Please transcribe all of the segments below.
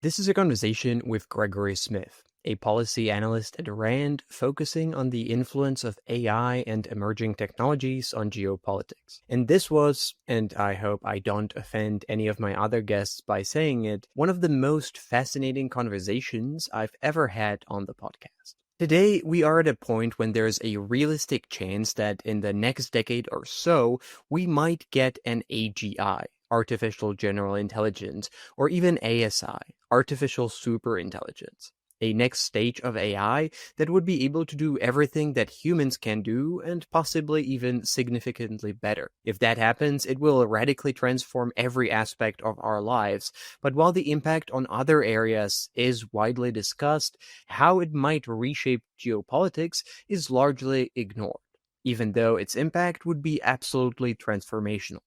This is a conversation with Gregory Smith, a policy analyst at Rand focusing on the influence of AI and emerging technologies on geopolitics. And this was, and I hope I don't offend any of my other guests by saying it, one of the most fascinating conversations I've ever had on the podcast. Today, we are at a point when there's a realistic chance that in the next decade or so, we might get an AGI, artificial general intelligence, or even ASI, artificial superintelligence. A next stage of AI that would be able to do everything that humans can do and possibly even significantly better. If that happens, it will radically transform every aspect of our lives. But while the impact on other areas is widely discussed, how it might reshape geopolitics is largely ignored, even though its impact would be absolutely transformational.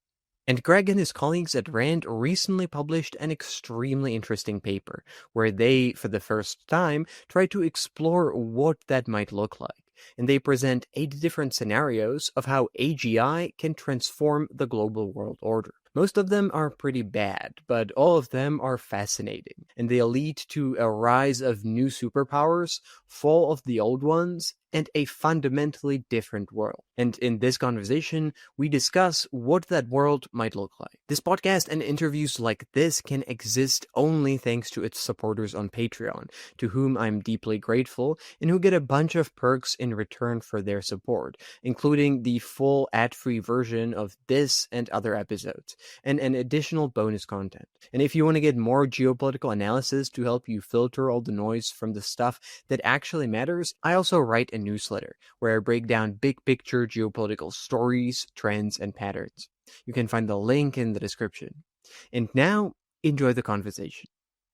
And Greg and his colleagues at Rand recently published an extremely interesting paper where they, for the first time, try to explore what that might look like. And they present 8 different scenarios of how AGI can transform the global world order. Most of them are pretty bad, but all of them are fascinating, and they'll lead to a rise of new superpowers, fall of the old ones, and a fundamentally different world. And in this conversation, we discuss what that world might look like. This podcast and interviews like this can exist only thanks to its supporters on Patreon, to whom I'm deeply grateful, and who get a bunch of perks in return for their support, including the full ad-free version of this and other episodes, and an additional bonus content. And if you want to get more geopolitical analysis to help you filter all the noise from the stuff that actually matters, I also write a newsletter where I break down big picture geopolitical stories, trends, and patterns. You can find the link in the description. And now, enjoy the conversation.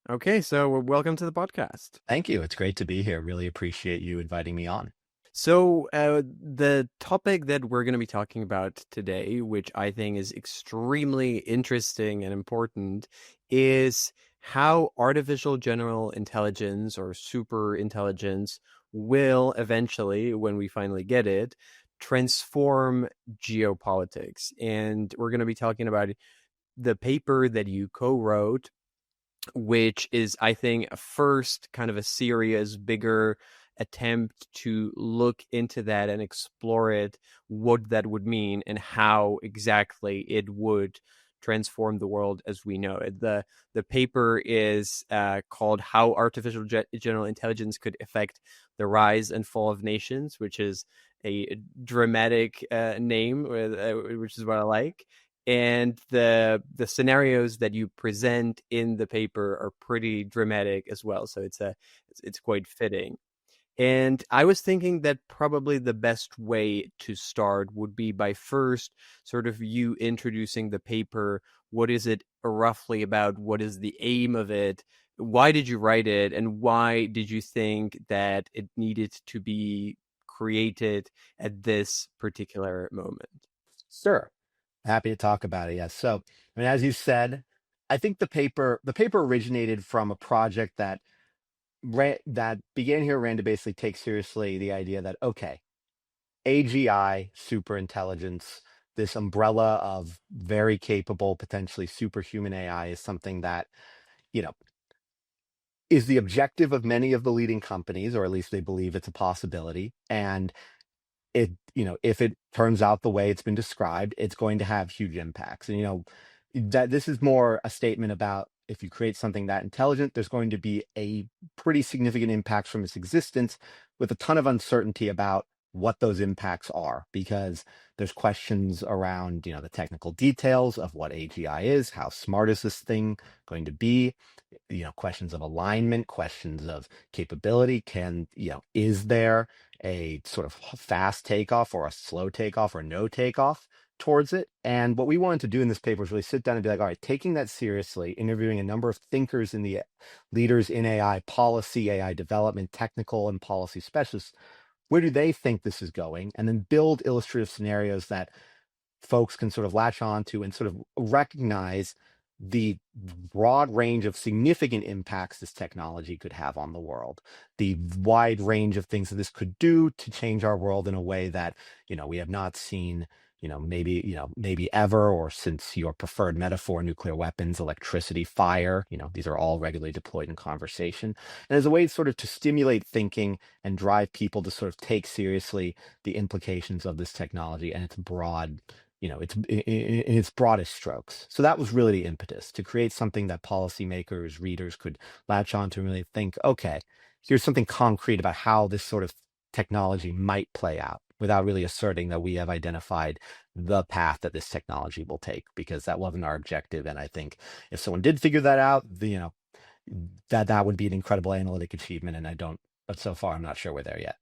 Okay, so welcome to the podcast. Thank you. It's great to be here. Really appreciate you inviting me on. So, the topic that we're going to be talking about today, which I think is extremely interesting and important, is how artificial general intelligence or super intelligence will eventually, when we finally get it, transform geopolitics. And we're going to be talking about the paper that you co-wrote, which is, I think, a first kind of a serious, bigger attempt to look into that and explore it, what that would mean and how exactly it would transform the world as we know it. The paper is called How Artificial General Intelligence Could Affect the Rise and Fall of Nations, which is a dramatic name, which is what I like. And the scenarios that you present in the paper are pretty dramatic as well, so it's quite fitting. And I was thinking that probably the best way to start would be by first sort of you introducing the paper. What is it roughly about? What is the aim of it? Why did you write it? And why did you think that it needed to be created at this particular moment? Sure. Happy to talk about it. Yes. So, I mean, as you said, I think the paper originated from a project that began here at Rand to basically take seriously the idea that, okay, AGI, superintelligence, this umbrella of very capable, potentially superhuman AI is something that, you know, is the objective of many of the leading companies, or at least they believe it's a possibility. And if it turns out the way it's been described, it's going to have huge impacts. And, that this is more a statement about if you create something that intelligent, there's going to be a pretty significant impact from its existence with a ton of uncertainty about what those impacts are, because there's questions around, the technical details of what AGI is, how smart is this thing going to be, questions of alignment, questions of capability. Is there a sort of fast takeoff or a slow takeoff or no takeoff towards it? And what we wanted to do in this paper is really sit down and be like, all right, taking that seriously, interviewing a number of thinkers in the leaders in AI policy, AI development, technical and policy specialists, where do they think this is going? And then build illustrative scenarios that folks can sort of latch on to and sort of recognize the broad range of significant impacts this technology could have on the world, the wide range of things that this could do to change our world in a way that, we have not seen maybe ever, or since your preferred metaphor, nuclear weapons, electricity, fire, these are all regularly deployed in conversation. And as a way sort of to stimulate thinking and drive people to sort of take seriously the implications of this technology and its broad, in its broadest strokes. So that was really the impetus to create something that policymakers, readers could latch on to and really think, okay, here's something concrete about how this sort of technology might play out without really asserting that we have identified the path that this technology will take, because that wasn't our objective. And I think if someone did figure that out, that would be an incredible analytic achievement. And but so far, I'm not sure we're there yet.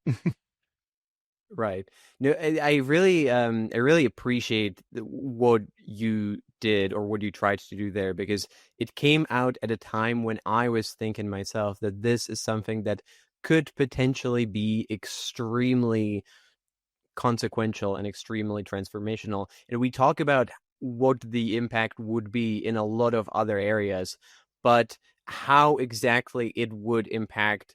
Right. No, I really appreciate what you did or what you tried to do there, because it came out at a time when I was thinking myself that this is something that could potentially be extremely consequential and extremely transformational. And we talk about what the impact would be in a lot of other areas, but how exactly it would impact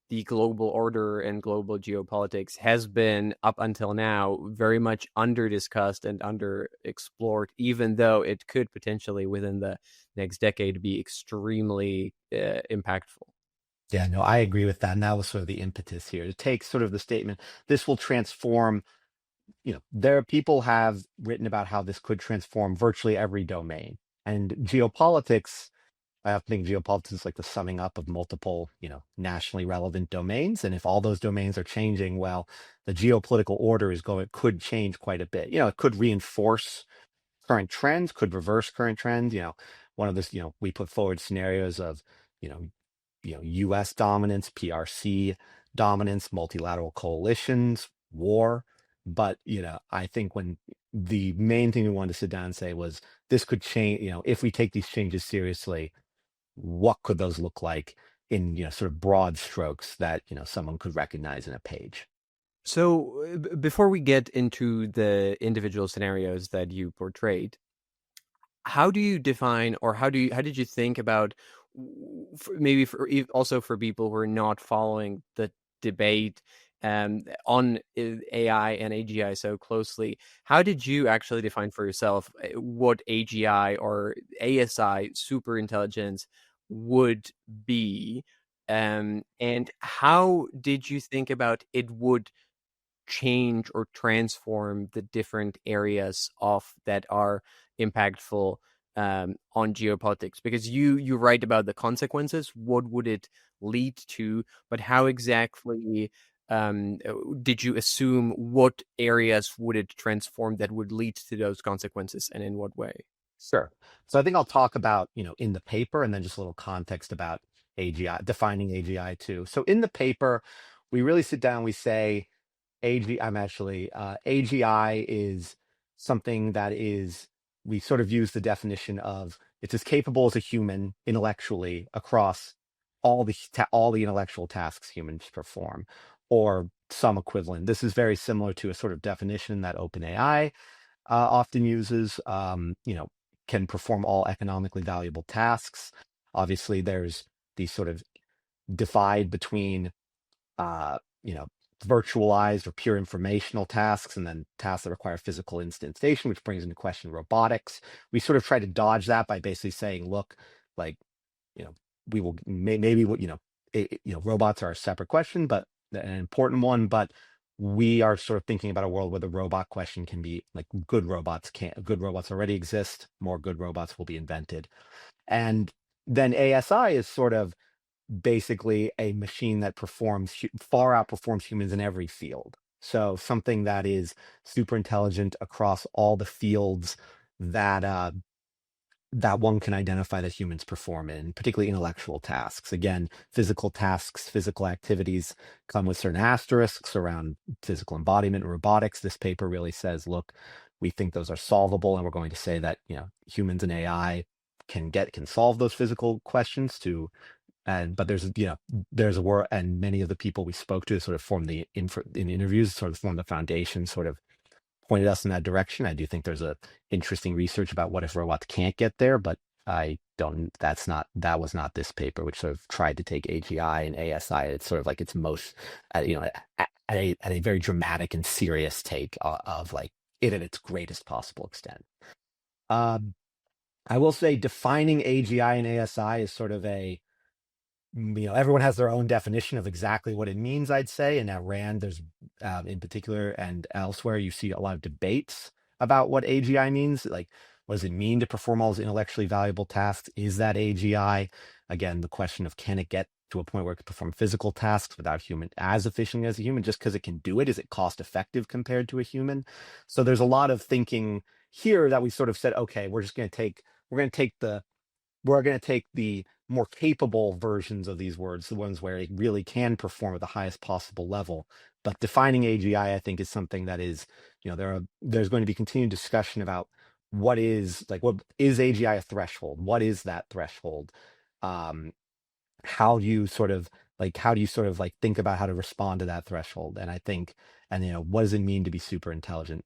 the global order and global geopolitics has been up until now very much under discussed and under explored, even though it could potentially within the next decade be extremely impactful. Yeah, no, I agree with that. And that was sort of the impetus here to take sort of the statement, this will transform, people have written about how this could transform virtually every domain. And geopolitics, I often think geopolitics is like the summing up of multiple, nationally relevant domains. And if all those domains are changing, well, the geopolitical order could change quite a bit. It could reinforce current trends, could reverse current trends. One of this, we put forward scenarios of, you know, U.S. dominance, PRC dominance, multilateral coalitions, war. But I think when the main thing we wanted to sit down and say was this could change. If we take these changes seriously, what could those look like in sort of broad strokes that someone could recognize in a page? So, before we get into the individual scenarios that you portrayed, how do you define, or how did you think about, maybe for also for people who are not following the debate on AI and AGI so closely, how did you actually define for yourself what AGI or ASI superintelligence would be, and how did you think about it would change or transform the different areas of that are impactful on geopolitics? Because you write about the consequences, what would it lead to, but how exactly did you assume what areas would it transform that would lead to those consequences, and in what way? Sure. So I think I'll talk about, in the paper, and then just a little context about AGI, defining AGI too. So in the paper, we really sit down, we say, AGI is something that is, we sort of use the definition of it's as capable as a human intellectually across all the intellectual tasks humans perform, or some equivalent. This is very similar to a sort of definition that OpenAI often uses, can perform all economically valuable tasks. Obviously, there's these sort of divide between, uh, you know, virtualized or pure informational tasks, and then tasks that require physical instantiation, which brings into question robotics. We sort of try to dodge that by basically saying, look, like, you know, we will maybe, robots are a separate question, but an important one. But we are sort of thinking about a world where the robot question can be like good robots already exist, more good robots will be invented. And then ASI is sort of basically a machine that far outperforms humans in every field. So something that is super intelligent across all the fields that that one can identify that humans perform in, particularly intellectual tasks. Again, physical tasks, physical activities come with certain asterisks around physical embodiment and robotics. This paper really says, look, we think those are solvable, and we're going to say that humans and AI can solve those physical questions too. But there's a war, and many of the people we spoke to sort of formed in interviews, sort of formed the foundation, sort of pointed us in that direction. I do think there's a interesting research about what if robots can't get there, but I don't. That was not this paper, which sort of tried to take AGI and ASI. It's sort of like its most, at a very dramatic and serious take of like it at its greatest possible extent. Um, I will say defining AGI and ASI is sort of everyone has their own definition of exactly what it means, I'd say. And at RAND, there's in particular and elsewhere, you see a lot of debates about what AGI means. Like, what does it mean to perform all those intellectually valuable tasks? Is that AGI? Again, the question of can it get to a point where it can perform physical tasks without human as efficiently as a human just because it can do it? Is it cost effective compared to a human? So there's a lot of thinking here that we sort of said, okay, we're going to take the more capable versions of these words, the ones where it really can perform at the highest possible level. But defining AGI, I think, is something that is, there's going to be continued discussion about what is AGI a threshold? What is that threshold? Um, how do you sort of think about how to respond to that threshold? And I think, and what does it mean to be super intelligent?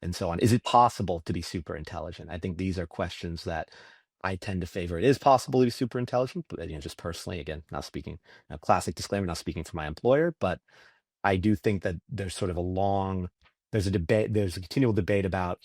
And so on. Is it possible to be super intelligent? I think these are questions that I tend to favor. It is possible to be super intelligent, but just personally, again, not speaking, classic disclaimer, not speaking for my employer, but I do think that there's a continual debate about,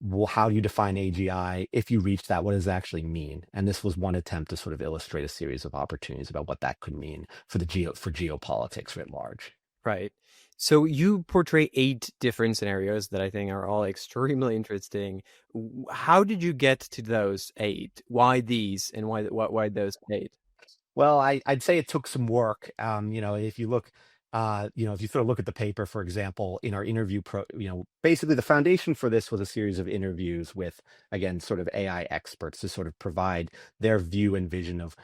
well, how do you define AGI? If you reach that, what does it actually mean? And this was one attempt to sort of illustrate a series of opportunities about what that could mean for geopolitics writ large. Right. So you portray 8 different scenarios that I think are all extremely interesting. How did you get to those 8? Why these and why those 8? Well, I'd say it took some work. If you look, if you sort of look at the paper, for example, in our basically the foundation for this was a series of interviews with, again, sort of AI experts to sort of provide their view and vision of,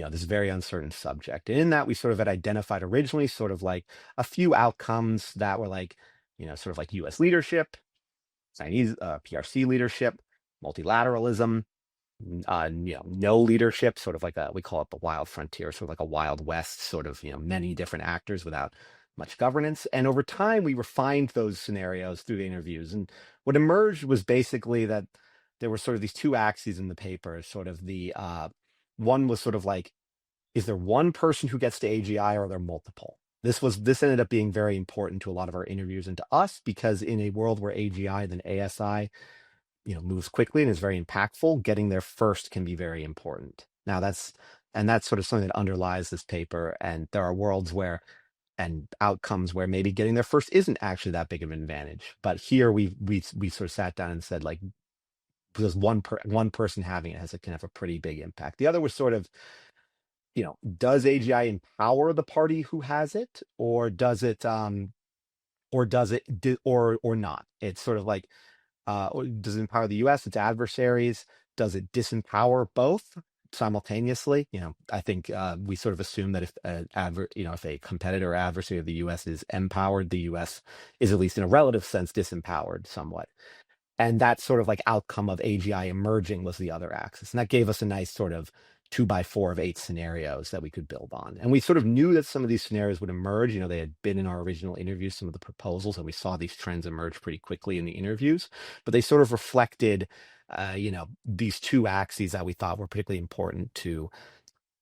this very uncertain subject. And in that, we sort of had identified originally sort of like a few outcomes that were like, sort of like U.S. leadership, Chinese PRC leadership, multilateralism, no leadership, sort of like we call it the wild frontier, sort of like a wild west, sort of, many different actors without much governance. And over time, we refined those scenarios through the interviews. And what emerged was basically that there were sort of these two axes in the paper. Sort of one was sort of like, is there one person who gets to AGI or are there multiple? This ended up being very important to a lot of our interviews and to us, because in a world where AGI then ASI moves quickly and is very impactful, getting there first can be very important. Now that's sort of something that underlies this paper. And there are worlds where and outcomes where maybe getting there first isn't actually that big of an advantage. But here we sort of sat down and said, like, because one person having it can have a pretty big impact. The other was sort of, does AGI empower the party who has it, or does it or not? It's sort of like, does it empower the U.S., its adversaries? Does it disempower both simultaneously? I think we sort of assume that if a competitor or adversary of the U.S. is empowered, the U.S. is, at least in a relative sense, disempowered somewhat. And that sort of like outcome of AGI emerging was the other axis. And that gave us a nice sort of 2x4 of 8 scenarios that we could build on. And we sort of knew that some of these scenarios would emerge. They had been in our original interviews, some of the proposals, and we saw these trends emerge pretty quickly in the interviews. But they sort of reflected, these two axes that we thought were particularly important to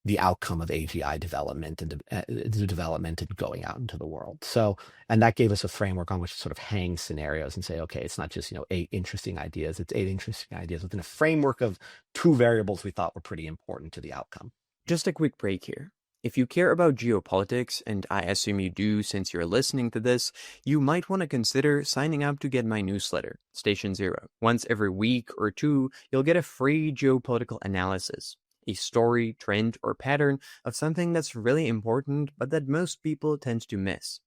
the outcome of AGI development and the development and going out into the world. So, and that gave us a framework on which to sort of hang scenarios and say, okay, it's not just, 8 interesting ideas, it's 8 interesting ideas within a framework of 2 variables we thought were pretty important to the outcome. Just a quick break here. If you care about geopolitics, and I assume you do since you're listening to this, you might want to consider signing up to get my newsletter, Station Zero. Once every week or 2, you'll get a free geopolitical analysis, a story, trend, or pattern of something that's really important but that most people tend to miss.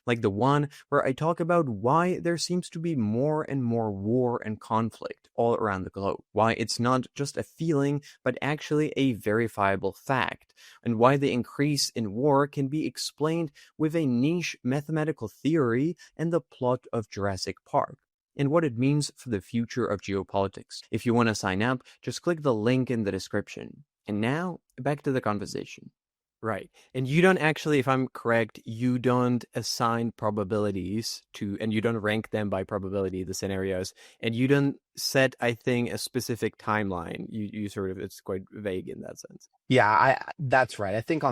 Like the one where I talk about why there seems to be more and more war and conflict all around the globe, why it's not just a feeling but actually a verifiable fact, and why the increase in war can be explained with a niche mathematical theory and the plot of Jurassic Park, and what it means for the future of geopolitics. If you want to sign up, just click the link in the description. And now, back to the conversation. Right. And you don't actually, if I'm correct, you don't assign probabilities to, and you don't rank them by probability, the scenarios, and you don't set, I think, a specific timeline. You sort of, it's quite vague in that sense. Yeah, that's right. I think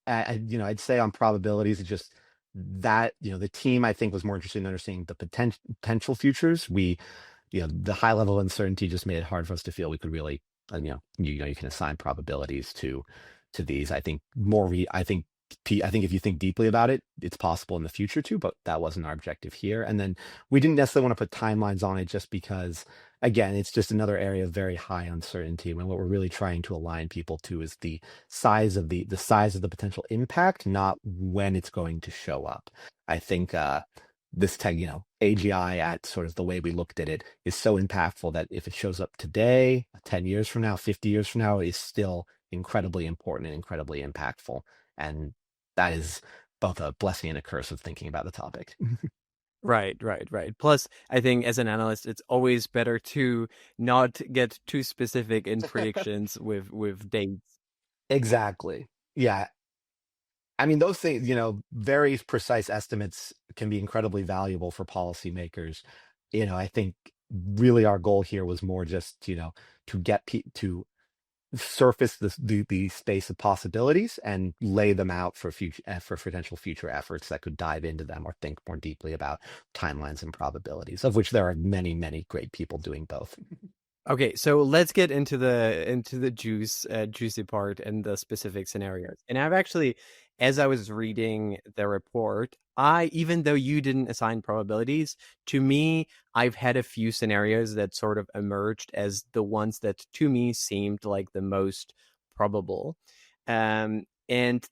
I'd say on probabilities, it just that, the team I think was more interested in understanding the potential futures. The high level uncertainty just made it hard for us to feel we could really, you can assign probabilities to these. I think I think if you think deeply about it, it's possible in the future too, but that wasn't our objective here. And then we didn't necessarily want to put timelines on it just because, again, it's just another area of very high uncertainty. When what we're really trying to align people to is the size of the size of the potential impact, not when it's going to show up. I think this tech, AGI at sort of the way we looked at it is so impactful that if it shows up today, 10 years from now, 50 years from now, is still incredibly important and incredibly impactful. And that is both a blessing and a curse of thinking about the topic. Right, right, right. Plus, I think as an analyst, it's always better to not get too specific in predictions with dates. Exactly. Yeah. I mean, those things, very precise estimates can be incredibly valuable for policymakers. I think really our goal here was more just, to get to surface the space of possibilities and lay them out for for potential future efforts that could dive into them or think more deeply about timelines and probabilities, of which there are many, many great people doing both. Okay, so let's get into the juicy part and the specific scenarios. And I've actually, as I was reading the report, even though you didn't assign probabilities, to me, I've had a few scenarios that sort of emerged as the ones that to me seemed like the most probable. And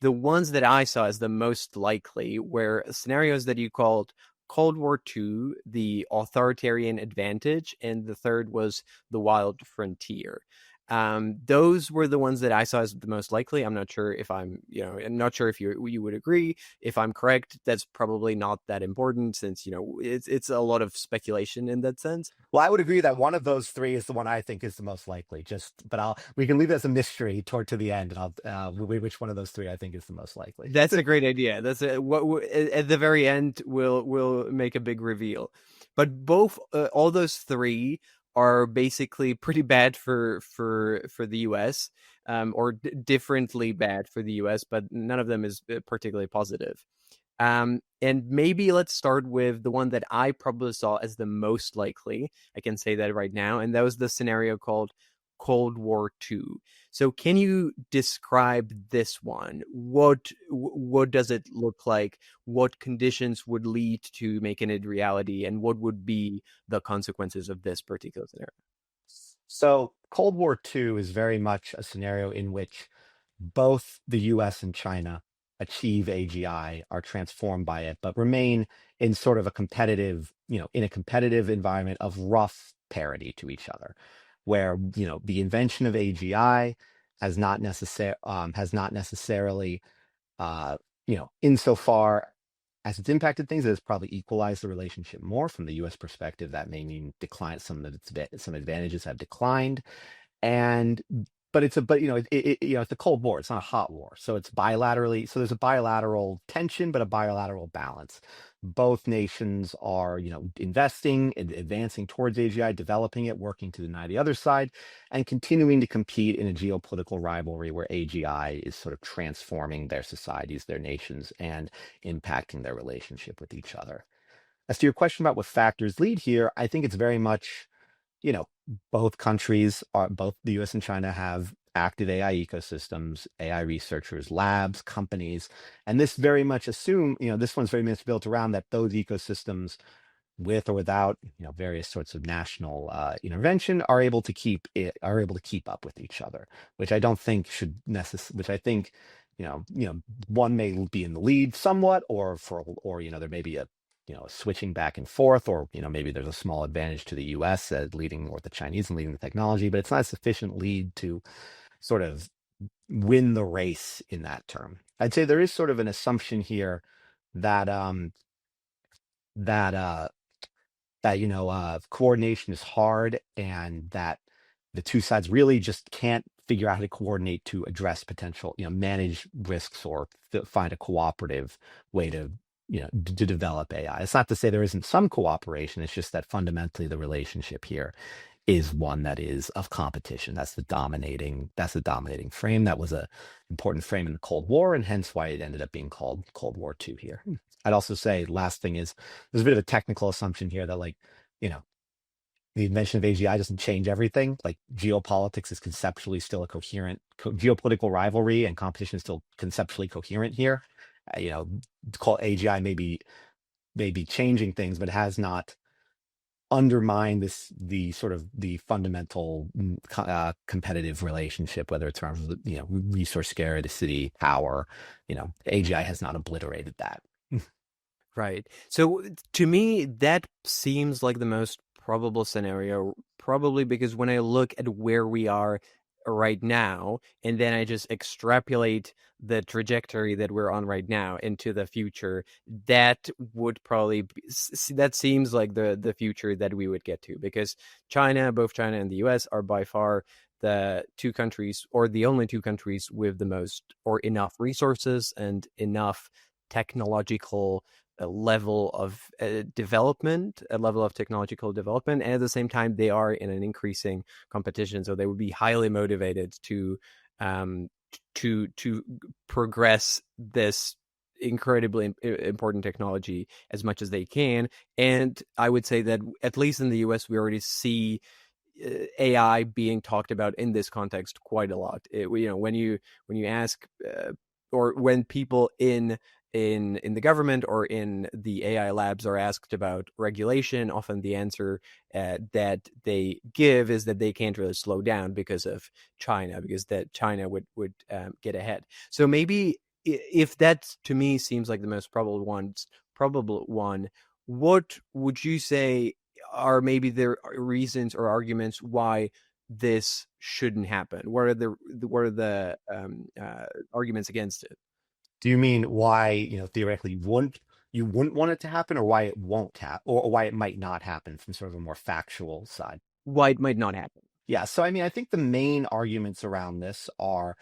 the ones that I saw as the most likely were scenarios that you called Cold War II, the authoritarian advantage, and the third was the wild frontier. Those were the ones that I saw as the most likely. I'm not sure if I'm not sure if you would agree. If I'm correct, that's probably not that important since it's a lot of speculation in that sense. Well, I would agree that one of those three is the one I think is the most likely. But we can leave it as a mystery toward to the end, and which one of those three I think is the most likely. That's a great idea. What at the very end we'll make a big reveal. But both all those three are basically pretty bad for the US, or differently bad for the US, but none of them is particularly positive. And maybe let's start with the one that I probably saw as the most likely. I can say that right now, and that was the scenario called Cold War II. So, can you describe this one? What does it look like? What conditions would lead to making it reality, and what would be the consequences of this particular scenario? So Cold War II is very much a scenario in which both the US and China achieve AGI, are transformed by it, but remain in sort of a competitive, in a competitive environment of rough parity to each other, where, the invention of AGI has not necessarily, insofar as it's impacted things, it has probably equalized the relationship more from the US perspective. That may mean decline, some advantages have declined, and it's a cold war, it's not a hot war, so it's bilaterally, so there's a bilateral tension but a bilateral balance. Both nations are, investing and advancing towards AGI, developing it, working to deny the other side, and continuing to compete in a geopolitical rivalry where AGI is sort of transforming their societies, their nations, and impacting their relationship with each other. As to your question about what factors lead here, I think it's very much, you know, both the US and China have active AI ecosystems, AI researchers, labs, companies, and this one's very much built around that those ecosystems, with or without, various sorts of national intervention, are able to keep up with each other, which I don't think which I think, one may be in the lead somewhat, or there may be a switching back and forth, or maybe there's a small advantage to the US leading, or the Chinese and leading the technology, but it's not a sufficient lead to sort of win the race in that term. I'd say there is sort of an assumption here that that coordination is hard, and that the two sides really just can't figure out how to coordinate to address potential, manage risks, or find a cooperative way to, to develop AI. It's not to say there isn't some cooperation. It's just that fundamentally the relationship here is one that is of competition. That's the dominating frame. That was a important frame in the Cold War, and hence why it ended up being called Cold War II here. I'd also say last thing is there's a bit of a technical assumption here that, like, you know, the invention of AGI doesn't change everything. Like, geopolitics is conceptually still a coherent geopolitical rivalry, and competition is still conceptually coherent here. You know, to call AGI maybe changing things, but it has not undermine the sort of the fundamental competitive relationship, whether it's around, resource scarcity, power. AGI has not obliterated that. Right. So to me, that seems like the most probable scenario, probably because when I look at where we are right now, and then I just extrapolate the trajectory that we're on right now into the future, that would probably that seems like the future that we would get to, because both China and the US are by far the two countries, or the only two countries, with the most or enough resources and enough technological a level of development, a level of technological development, and at the same time, they are in an increasing competition. So they would be highly motivated um, to progress this incredibly important technology as much as they can. And I would say that at least in the US, we already see AI being talked about in this context quite a lot. When you ask or when people in the government or in the AI labs are asked about regulation, often the answer that they give is that they can't really slow down because of China, because that China would get ahead. So maybe if that to me seems like the most probable one, what would you say are maybe there reasons or arguments why this shouldn't happen? What are the arguments against it? Do you mean why, theoretically you wouldn't want it to happen, or why it won't happen, or why it might not happen from sort of a more factual side? Why it might not happen? Yeah. So, I mean, I think the main arguments around this are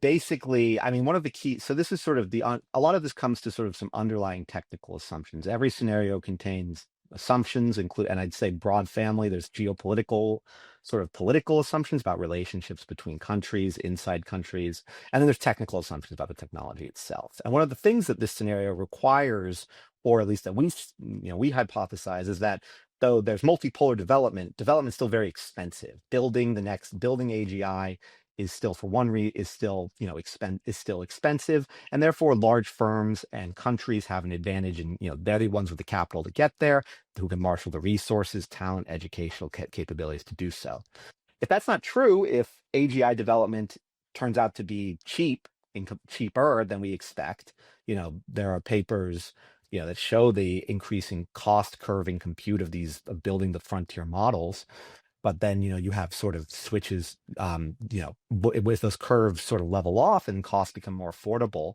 basically, I mean, one of the key, so this is sort of a lot of this comes to sort of some underlying technical assumptions. Every scenario contains assumptions, and I'd say broad family. There's geopolitical, sort of political assumptions about relationships between countries, inside countries, and then there's technical assumptions about the technology itself. And one of the things that this scenario requires, or at least that we hypothesize, is that though there's multipolar development is still very expensive. Building AGI is still, for is still, is still expensive, and therefore large firms and countries have an advantage, and they're the ones with the capital to get there, who can marshal the resources, talent, educational capabilities to do so. If that's not true, if AGI development turns out to be cheaper than we expect, there are papers that show the increasing cost curve in compute of building the frontier models. But then you have sort of switches, with those curves sort of level off and costs become more affordable,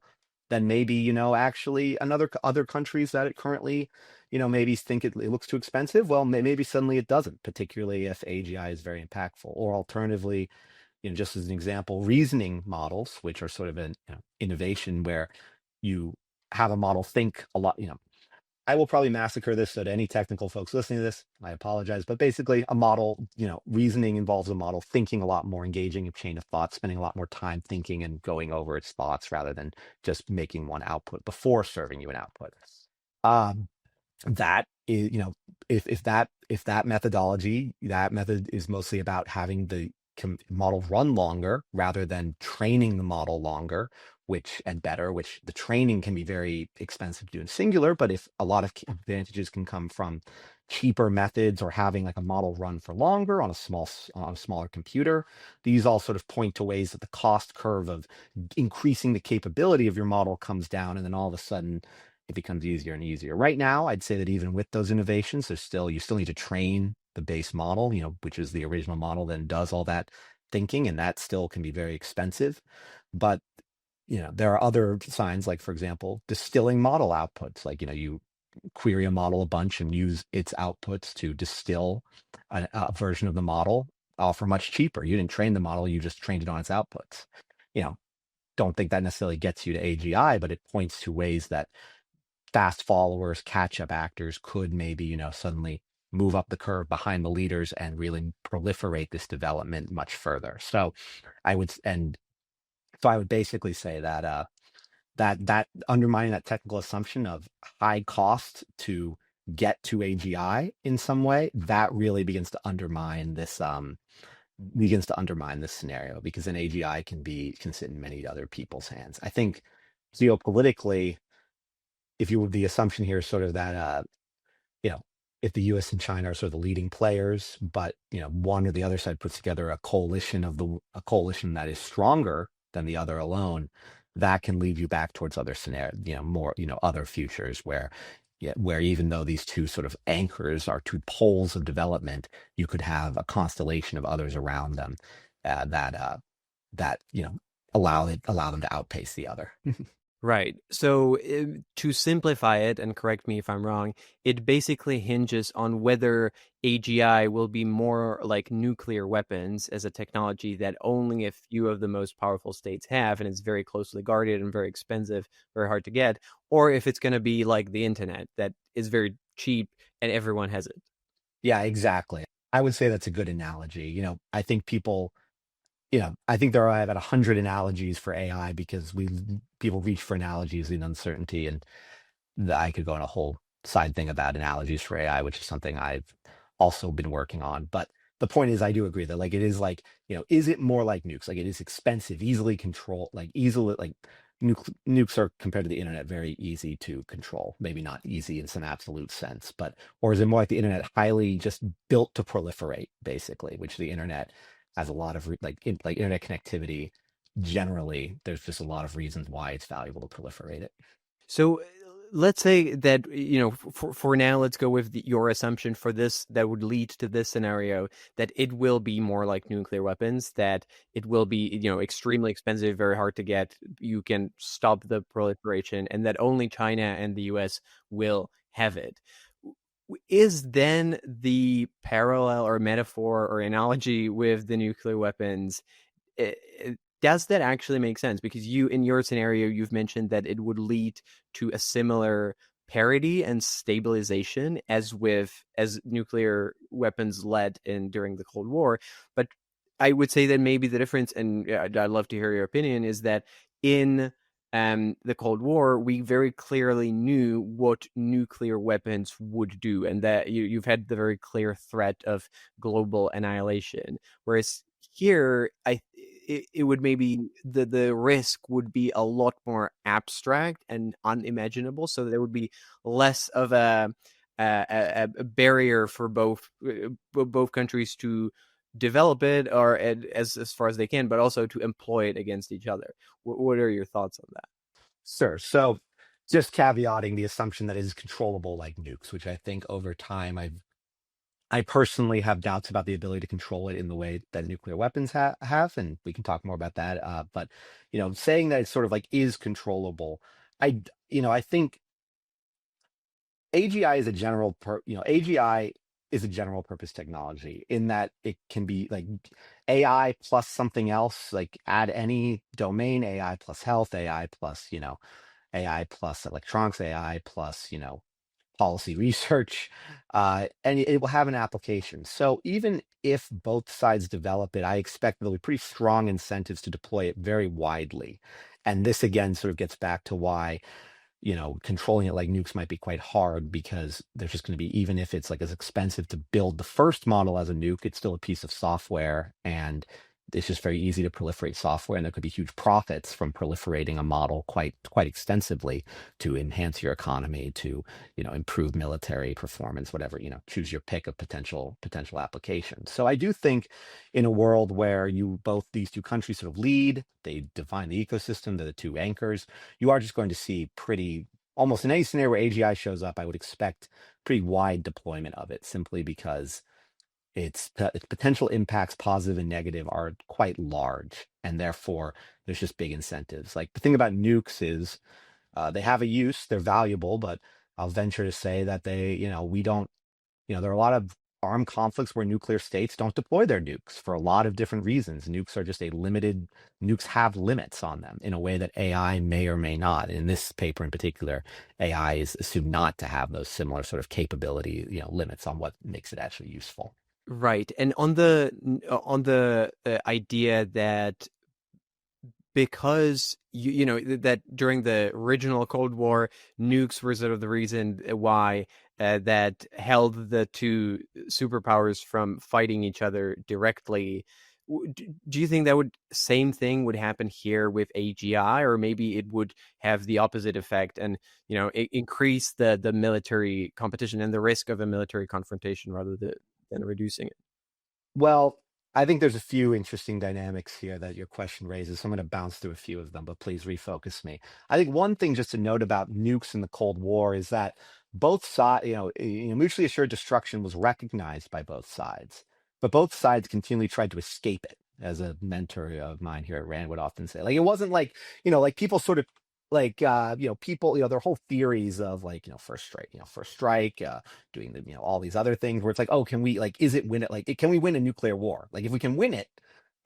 then maybe actually other countries that it currently maybe think it looks too expensive, well, maybe suddenly it doesn't, particularly if AGI is very impactful. Or alternatively, just as an example, reasoning models, which are sort of an innovation where you have a model think a lot. I will probably massacre this, so to any technical folks listening to this, I apologize. But basically, a model, reasoning involves a model thinking a lot more, engaging a chain of thought, spending a lot more time thinking and going over its thoughts rather than just making one output before serving you an output. Um, that is, if that method is mostly about having the model run longer rather than training the model longer, which the training can be very expensive to do in singular, but if a lot of advantages can come from cheaper methods or having like a model run for longer on a smaller computer, these all sort of point to ways that the cost curve of increasing the capability of your model comes down, and then all of a sudden it becomes easier and easier. Right now, I'd say that even with those innovations, you still need to train the base model, which is the original model, then does all that thinking, and that still can be very expensive. But there are other signs, like, for example, distilling model outputs. Like, you query a model a bunch and use its outputs to distill a version of the model, all for much cheaper. You didn't train the model, you just trained it on its outputs. Don't think that necessarily gets you to AGI, but it points to ways that fast followers, catch-up actors could maybe, suddenly move up the curve behind the leaders and really proliferate this development much further. So I would basically say that that undermining that technical assumption of high cost to get to AGI in some way, that really begins to undermine this scenario, because then AGI can sit in many other people's hands. I think geopolitically, the assumption here is sort of that you know, if the US and China are sort of the leading players, but one or the other side puts together a coalition that is stronger than the other alone, that can lead you back towards other scenarios, more, other futures where, yeah, where even though these two sort of anchors are two poles of development, you could have a constellation of others around them that allow them to outpace the other. Right. So to simplify it, and correct me if I'm wrong, it basically hinges on whether AGI will be more like nuclear weapons as a technology that only a few of the most powerful states have, and it's very closely guarded and very expensive, very hard to get, or if it's going to be like the internet that is very cheap and everyone has it. Yeah, exactly. I would say that's a good analogy. I think there are about 100 analogies for AI, because people reach for analogies in uncertainty, and I could go on a whole side thing about analogies for AI, which is something I've also been working on. But the point is, I do agree that like it is like, is it more like nukes? Like it is expensive, easily controlled, nukes are, compared to the internet, very easy to control. Maybe not easy in some absolute sense, or is it more like the internet, highly just built to proliferate, basically, which the internet has a lot of like internet connectivity. Generally, there's just a lot of reasons why it's valuable to proliferate it. So let's say that, for now, let's go with your assumption for this that would lead to this scenario, that it will be more like nuclear weapons, that it will be, extremely expensive, very hard to get. You can stop the proliferation, and that only China and the US will have it. Is then the parallel or metaphor or analogy with the nuclear weapons, does that actually make sense? Because in your scenario, you've mentioned that it would lead to a similar parity and stabilization as nuclear weapons led in during the Cold War. But I would say that maybe the difference, and I'd love to hear your opinion, is that in the Cold War, we very clearly knew what nuclear weapons would do, and that you've had the very clear threat of global annihilation. Whereas here, it would maybe the risk would be a lot more abstract and unimaginable, so there would be less of a barrier for both countries to develop it, or as far as they can, but also to employ it against each other. What are your thoughts on that? Sure. So just caveating the assumption that it is controllable like nukes, which I think over time I personally have doubts about the ability to control it in the way that nuclear weapons have, and we can talk more about that. But saying that it's sort of like is controllable, I think AGI is AGI is a general purpose technology in that it can be like AI plus something else, like add any domain, AI plus health, AI plus, AI plus electronics, AI plus, policy research, and it will have an application. So even if both sides develop it, I expect there'll be pretty strong incentives to deploy it very widely. And this again sort of gets back to why controlling it like nukes might be quite hard, because there's just going to be, even if it's like as expensive to build the first model as a nuke, it's still a piece of software, and it's just very easy to proliferate software, and there could be huge profits from proliferating a model quite extensively to enhance your economy, to improve military performance, whatever, choose your pick of potential applications. So I do think in a world where these two countries sort of lead, they define the ecosystem, they're the two anchors, you are just going to see almost in any scenario where AGI shows up, I would expect pretty wide deployment of it, simply because its potential impacts, positive and negative, are quite large, and therefore there's just big incentives. Like, the thing about nukes is they have a use, they're valuable, but I'll venture to say that we don't, there are a lot of armed conflicts where nuclear states don't deploy their nukes for a lot of different reasons. Nukes are just nukes have limits on them in a way that AI may or may not. In this paper in particular, AI is assumed not to have those similar sort of capability, limits on what makes it actually useful. Right. And on the idea that because that during the original Cold War, nukes were sort of the reason why that held the two superpowers from fighting each other directly. Do you think that same thing would happen here with AGI, or maybe it would have the opposite effect and increase the military competition and the risk of a military confrontation rather than reducing it? Well, I think there's a few interesting dynamics here that your question raises. So I'm going to bounce through a few of them, but please refocus me. I think one thing just to note about nukes in the Cold War is that both sides, mutually assured destruction was recognized by both sides, but both sides continually tried to escape it. As a mentor of mine here at Rand would often say, like it wasn't like like people sort of like people their whole theories of like first strike doing the all these other things where it's like, oh, can we like is it win it like can we win a nuclear war, like if we can win it,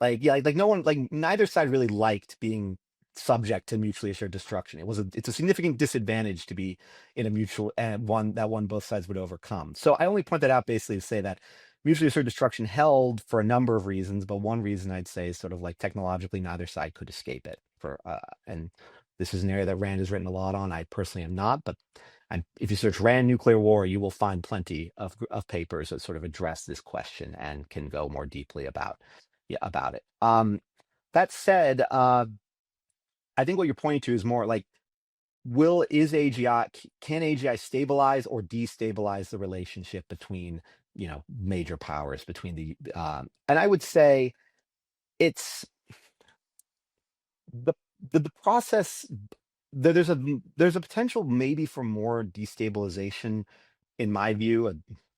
like yeah, like no one, like neither side really liked being subject to mutually assured destruction. It's a significant disadvantage to be in a mutual and one both sides would overcome. So I only point that out basically to say that mutually assured destruction held for a number of reasons, but one reason I'd say is sort of like technologically neither side could escape it for and this is an area that Rand has written a lot on. I personally am not, but if you search Rand nuclear war, you will find plenty of papers that sort of address this question and can go more deeply about it. That said, I think what you're pointing to is more like, can AGI stabilize or destabilize the relationship between major powers between and I would say it's the the process. There's a potential maybe for more destabilization, in my view, a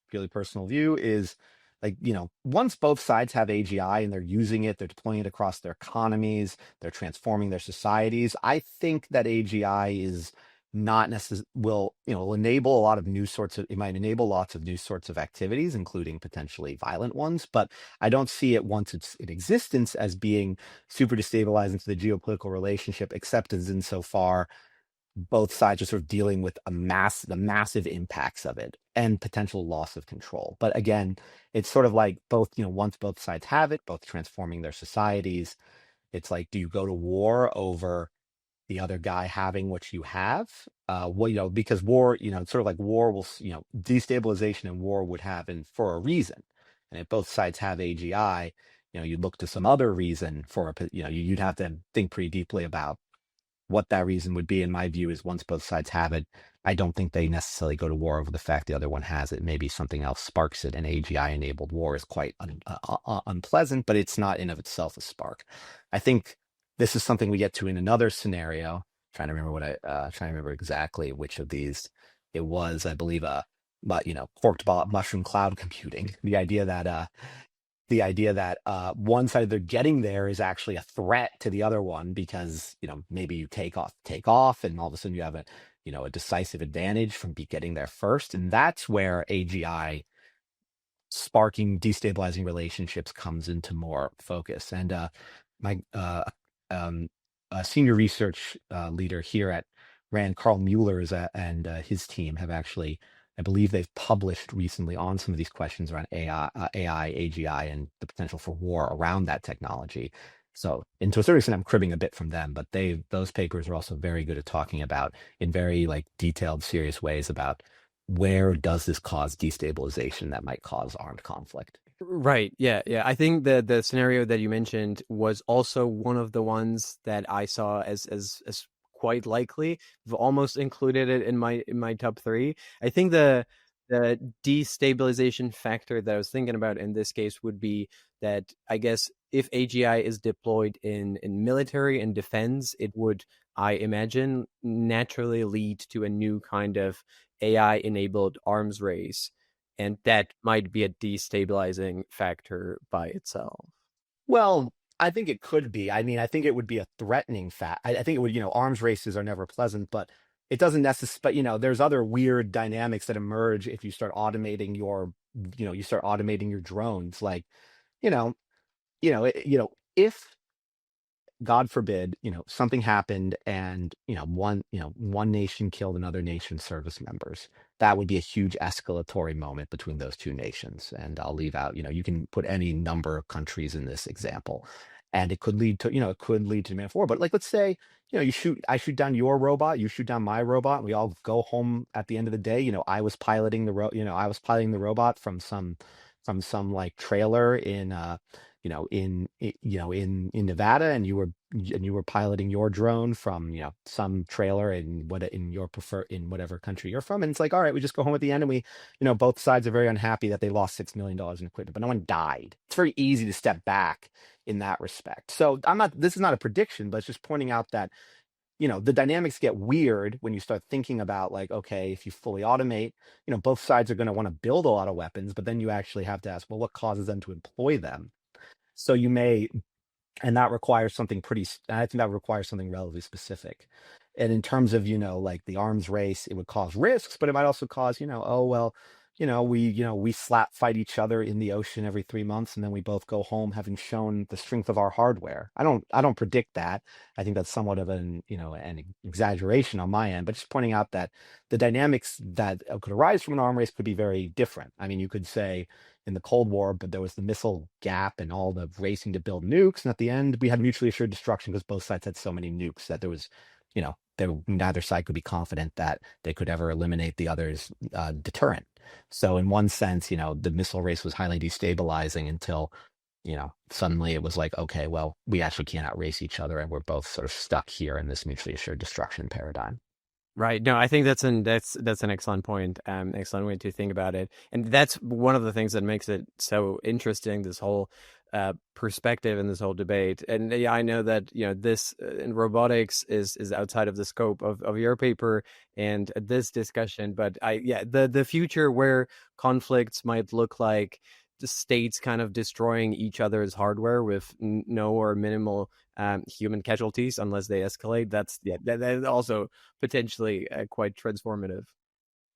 purely personal view, is like, once both sides have AGI and they're using it, they're deploying it across their economies, they're transforming their societies. I think that AGI is not necessarily will enable a lot of it might enable lots of new sorts of activities, including potentially violent ones. But I don't see it once it's in existence as being super destabilizing to the geopolitical relationship, except as insofar both sides are sort of dealing with the massive impacts of it and potential loss of control. But again, it's sort of like once both sides have it, both transforming their societies, it's like, do you go to war over the other guy having what you have? Well, because war, it's sort of like war will, destabilization and war would happen for a reason. And if both sides have AGI, you'd look to some other reason for you'd have to think pretty deeply about what that reason would be. In my view, is once both sides have it, I don't think they necessarily go to war over the fact the other one has it. Maybe something else sparks it. An AGI-enabled war is quite unpleasant, but it's not in of itself a spark. I think this is something we get to in another scenario. Trying to remember exactly which of these it was. I believe but corked ball mushroom cloud computing. The idea that one side of the getting there is actually a threat to the other one, because maybe you take off and all of a sudden you have a decisive advantage from getting there first, and that's where AGI sparking destabilizing relationships comes into more focus. And my senior research leader here at Rand, Carl Mueller, and his team have actually, I believe they've published recently on some of these questions around AI, AGI, and the potential for war around that technology. So, and to a certain extent, I'm cribbing a bit from them, but those papers are also very good at talking about, in very like detailed, serious ways, about where does this cause destabilization that might cause armed conflict. Right. Yeah. Yeah. I think the scenario that you mentioned was also one of the ones that I saw as quite likely. I've almost included it in my top three. I think the destabilization factor that I was thinking about in this case would be that, I guess, if AGI is deployed in military and defense, it would, I imagine, naturally lead to a new kind of AI enabled arms race, and that might be a destabilizing factor by itself. Well, I think it could be. I mean, I think it would be a threatening fact. I think it would, arms races are never pleasant, but it doesn't necessarily, but there's other weird dynamics that emerge if you start automating your you start automating your drones, like, you know, if God forbid, something happened and, one nation killed another nation's service members. That would be a huge escalatory moment between those two nations. And I'll leave out, you can put any number of countries in this example. And it could lead to, demand for war. But like, let's say, I shoot down your robot, you shoot down my robot, and we all go home at the end of the day. I was piloting the robot from some like trailer in in Nevada, and you were piloting your drone from some trailer in whatever country you're from, and it's like, all right, we just go home at the end, and we both sides are very unhappy that they lost $6 million in equipment, but no one died. It's very easy to step back in that respect. So this is not a prediction, but it's just pointing out that the dynamics get weird when you start thinking about, like, okay, if you fully automate, both sides are going to want to build a lot of weapons, but then you actually have to ask, well, what causes them to employ them? So you may, and that requires something I think that requires something relatively specific. And in terms of, like the arms race, it would cause risks, but it might also cause, oh, well, we slap fight each other in the ocean every 3 months, and then we both go home having shown the strength of our hardware. I don't predict that. I think that's somewhat of an exaggeration on my end, but just pointing out that the dynamics that could arise from an arm race could be very different. I mean, you could say, in the Cold War, but there was the missile gap and all the racing to build nukes. And at the end, we had mutually assured destruction because both sides had so many nukes that there was, neither side could be confident that they could ever eliminate the other's deterrent. So in one sense, the missile race was highly destabilizing until, suddenly it was like, okay, well, we actually can't outrace each other, and we're both sort of stuck here in this mutually assured destruction paradigm. Right. No, I think that's an excellent point. Excellent way to think about it, and that's one of the things that makes it so interesting. This whole perspective and this whole debate. And yeah, I know that this in robotics is outside of the scope of your paper and this discussion. But the future where conflicts might look like the states kind of destroying each other's hardware with no or minimal human casualties unless they escalate. That is also potentially quite transformative.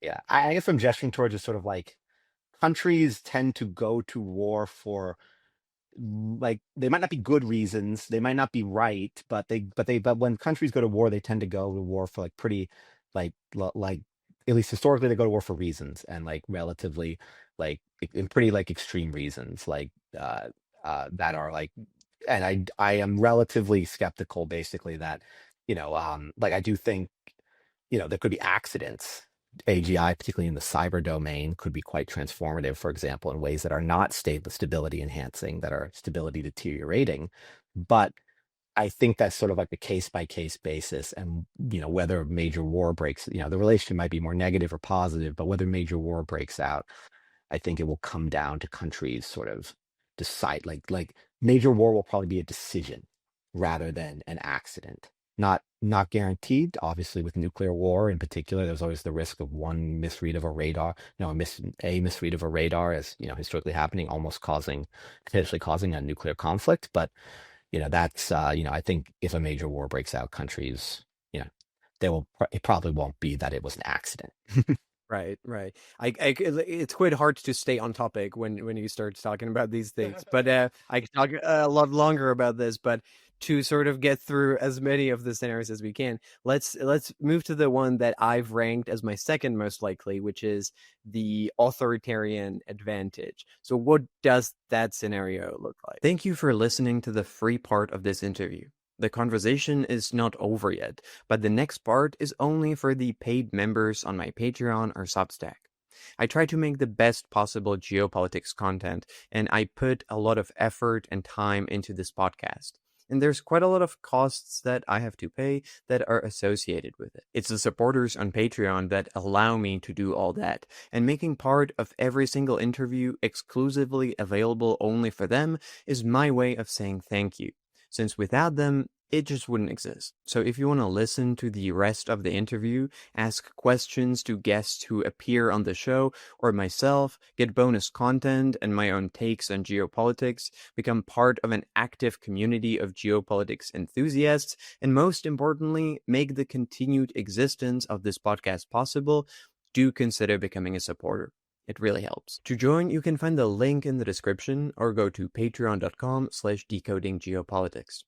Yeah, I guess I'm gesturing towards just sort of like countries tend to go to war for, like, they might not be good reasons, they might not be right, but when countries go to war, they tend to go to war for like pretty, like at least historically they go to war for reasons, and like relatively, like in pretty like extreme reasons, like that are like, and I am relatively skeptical basically that like I do think there could be accidents. AGI, particularly in the cyber domain, could be quite transformative, for example, in ways that are not stability enhancing, that are stability deteriorating. But I think that's sort of like a case by case basis. And, whether major war breaks, the relationship might be more negative or positive, but whether major war breaks out, I think it will come down to countries sort of decide, like major war will probably be a decision rather than an accident. Not guaranteed. Obviously, with nuclear war in particular, there's always the risk of one misread of a radar, a misread of a radar, as historically happening, almost potentially causing a nuclear conflict. But that's I think if a major war breaks out, countries, it probably won't be that it was an accident. Right, right. It's quite hard to stay on topic when you start talking about these things. But I could talk a lot longer about this. But to sort of get through as many of the scenarios as we can, let's move to the one that I've ranked as my second most likely, which is the authoritarian advantage. So, what does that scenario look like? Thank you for listening to the free part of this interview. The conversation is not over yet, but the next part is only for the paid members on my Patreon or Substack. I try to make the best possible geopolitics content, and I put a lot of effort and time into this podcast. And there's quite a lot of costs that I have to pay that are associated with it. It's the supporters on Patreon that allow me to do all that, and making part of every single interview exclusively available only for them is my way of saying thank you, since without them, it just wouldn't exist. So if you want to listen to the rest of the interview, ask questions to guests who appear on the show, or myself, get bonus content and my own takes on geopolitics, become part of an active community of geopolitics enthusiasts, and most importantly, make the continued existence of this podcast possible, do consider becoming a supporter. It really helps. To join, you can find the link in the description or go to patreon.com/decodinggeopolitics.